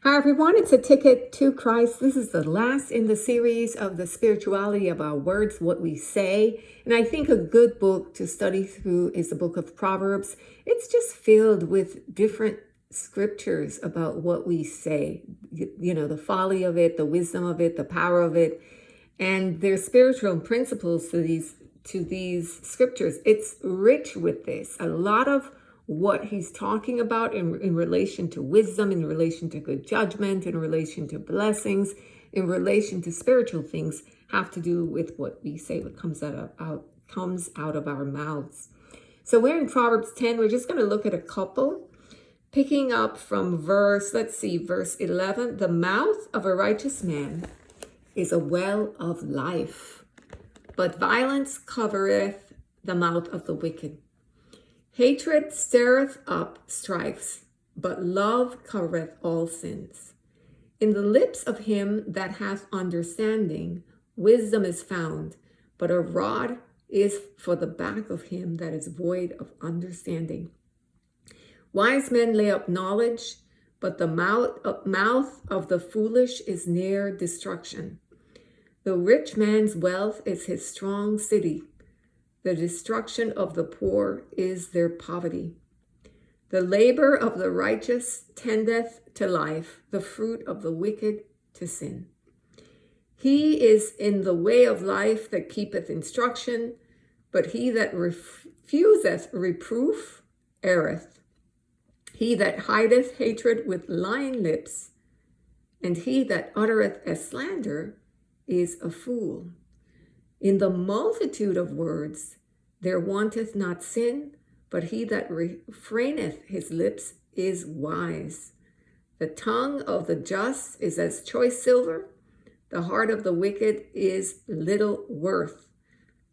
Hi, everyone. It's a ticket to Christ. This is the last in the series of the spirituality of our words, what we say. And I think a good book to study through is the book of Proverbs. It's just filled with different scriptures about what we say, the folly of it, the wisdom of it, the power of it. And there's spiritual principles to these scriptures. It's rich with this. A lot of what he's talking about in relation to wisdom, in relation to good judgment, in relation to blessings, in relation to spiritual things have to do with what we say, what comes out of our mouths. So we're in Proverbs 10. We're just going to look at a couple, picking up from verse 11. The mouth of a righteous man is a well of life, but violence covereth the mouth of the wicked. Hatred stirreth up strifes, but love covereth all sins. In the lips of him that hath understanding, wisdom is found, but a rod is for the back of him that is void of understanding. Wise men lay up knowledge, but the mouth of the foolish is near destruction. The rich man's wealth is his strong city. The destruction of the poor is their poverty. The labor of the righteous tendeth to life, the fruit of the wicked to sin. He is in the way of life that keepeth instruction, but he that refuseth reproof erreth. He that hideth hatred with lying lips, and he that uttereth a slander is a fool. In the multitude of words there wanteth not sin, but he that refraineth his lips is wise. The tongue of the just is as choice silver, the heart of the wicked is little worth.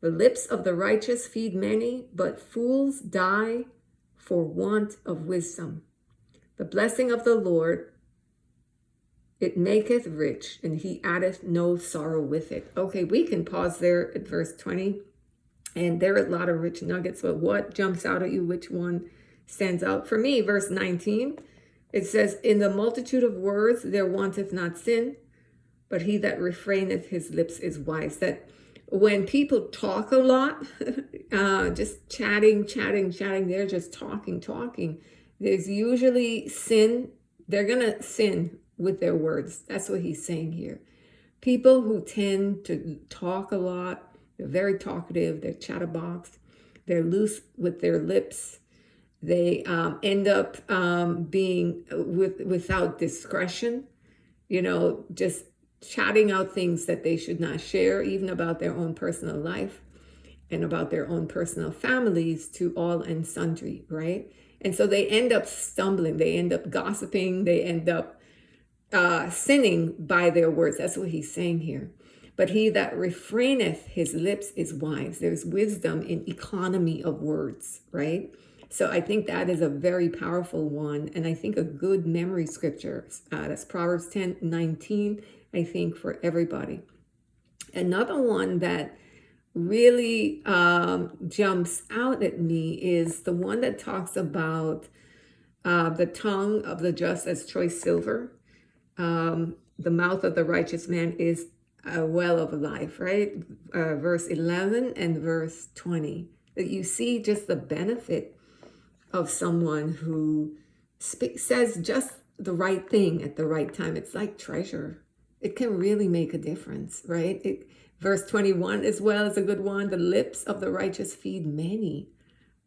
The lips of the righteous feed many, but fools die for want of wisdom. The blessing of the Lord, it maketh rich, and he addeth no sorrow with it. Okay, we can pause there at verse 20. And there are a lot of rich nuggets, but what jumps out at you? Which one stands out? For me, verse 19, it says, in the multitude of words there wanteth not sin, but he that refraineth his lips is wise. That when people talk a lot, just chatting, they're just talking. There's usually sin. They're going to sin with their words. That's what he's saying here. People who tend to talk a lot, they're very talkative, they're chatterbox, they're loose with their lips. They end up being without discretion, just chatting out things that they should not share, even about their own personal life and about their own personal families to all and sundry, right? And so they end up stumbling, they end up gossiping, they end up sinning by their words. That's what he's saying here. But he that refraineth his lips is wise. There's wisdom in economy of words, right? So I think that is a very powerful one. And I think a good memory scripture, that's Proverbs 10:19, I think, for everybody. Another one that really jumps out at me is the one that talks about the tongue of the just as choice silver. The mouth of the righteous man is a well of life, right? Verse 11 and verse 20. That you see just the benefit of someone who says just the right thing at the right time. It's like treasure. It can really make a difference, right? Verse 21 as well is a good one. The lips of the righteous feed many,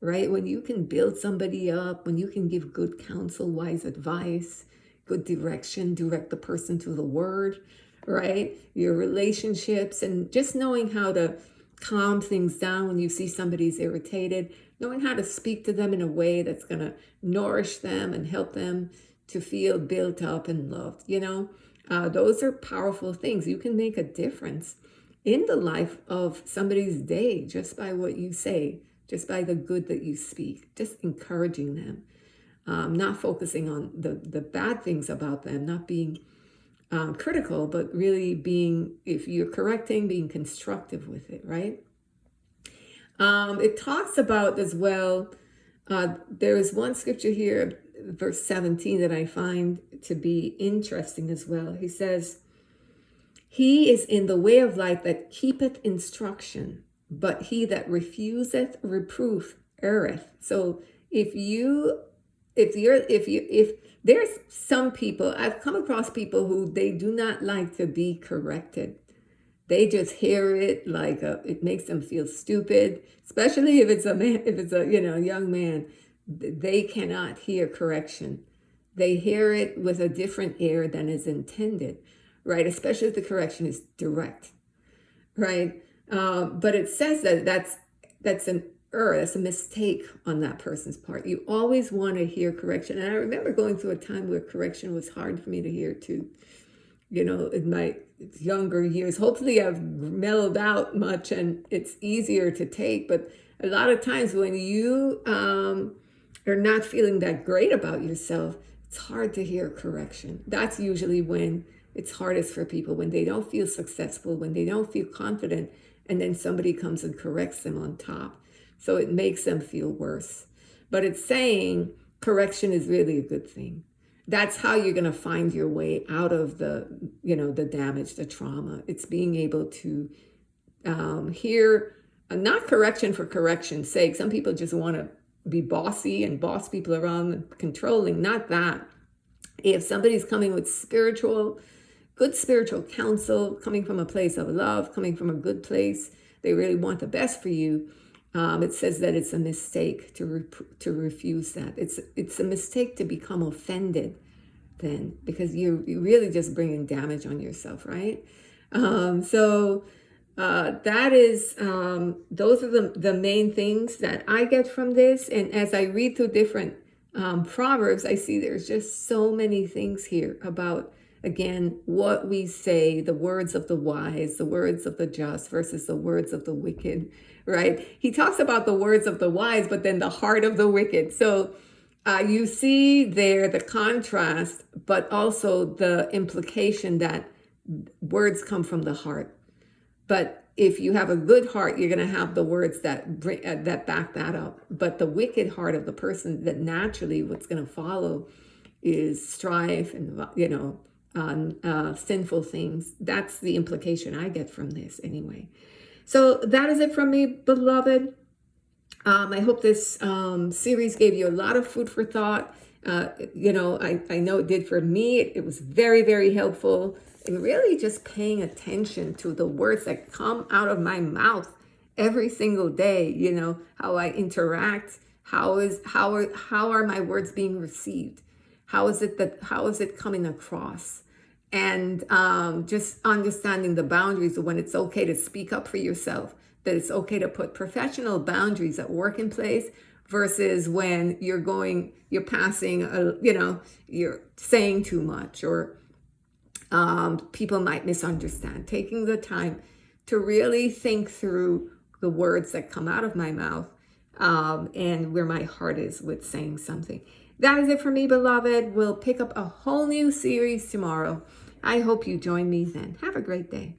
right? When you can build somebody up, when you can give good counsel, wise advice, good direction, direct the person to the word, right? Your relationships, and just knowing how to calm things down when you see somebody's irritated, knowing how to speak to them in a way that's going to nourish them and help them to feel built up and loved. Those are powerful things. You can make a difference in the life of somebody's day just by what you say, just by the good that you speak, just encouraging them, not focusing on the bad things about them, not being critical, but really being, if you're correcting, being constructive with it, right? It talks about as well, there is one scripture here verse 17 that I find to be interesting as well. He says, he is in the way of life that keepeth instruction, but he that refuseth reproof erreth. So if you if there's some people, I've come across people who they do not like to be corrected. They just hear it like it makes them feel stupid, especially if it's a man, if it's a young man. They cannot hear correction. They hear it with a different air than is intended, right? Especially if the correction is direct, right? But it says that that's an error, that's a mistake on that person's part. You always want to hear correction. And I remember going through a time where correction was hard for me to hear too. In my younger years, hopefully I've mellowed out much and it's easier to take. But a lot of times when you are not feeling that great about yourself, it's hard to hear correction. That's usually when it's hardest for people, when they don't feel successful, when they don't feel confident, and then somebody comes and corrects them on top. So it makes them feel worse. But it's saying correction is really a good thing. That's how you're going to find your way out of the damage, the trauma. It's being able to hear, not correction for correction's sake. Some people just want to be bossy and boss people around and controlling. Not that. If somebody's coming with good spiritual counsel, coming from a place of love, coming from a good place, they really want the best for you. It says that it's a mistake to refuse that. It's a mistake to become offended then, because you're really just bringing damage on yourself, right? So that is, those are the main things that I get from this. And as I read through different Proverbs, I see there's just so many things here about, again, what we say, the words of the wise, the words of the just versus the words of the wicked, right? He talks about the words of the wise, but then the heart of the wicked. So you see there the contrast, but also the implication that words come from the heart. But if you have a good heart, you're going to have the words that back that up. But the wicked heart of the person, that naturally what's going to follow is strife and sinful things. That's the implication I get from this anyway. So that is it from me, beloved. I hope this series gave you a lot of food for thought. I know it did for me. It was very, very helpful. And really just paying attention to the words that come out of my mouth every single day, how I interact, how are my words being received? How is it coming across? And just understanding the boundaries of when it's okay to speak up for yourself, that it's okay to put professional boundaries at work in place versus when you're passing, you're saying too much, or people might misunderstand. Taking the time to really think through the words that come out of my mouth and where my heart is with saying something. That is it for me, beloved. We'll pick up a whole new series tomorrow. I hope you join me then. Have a great day.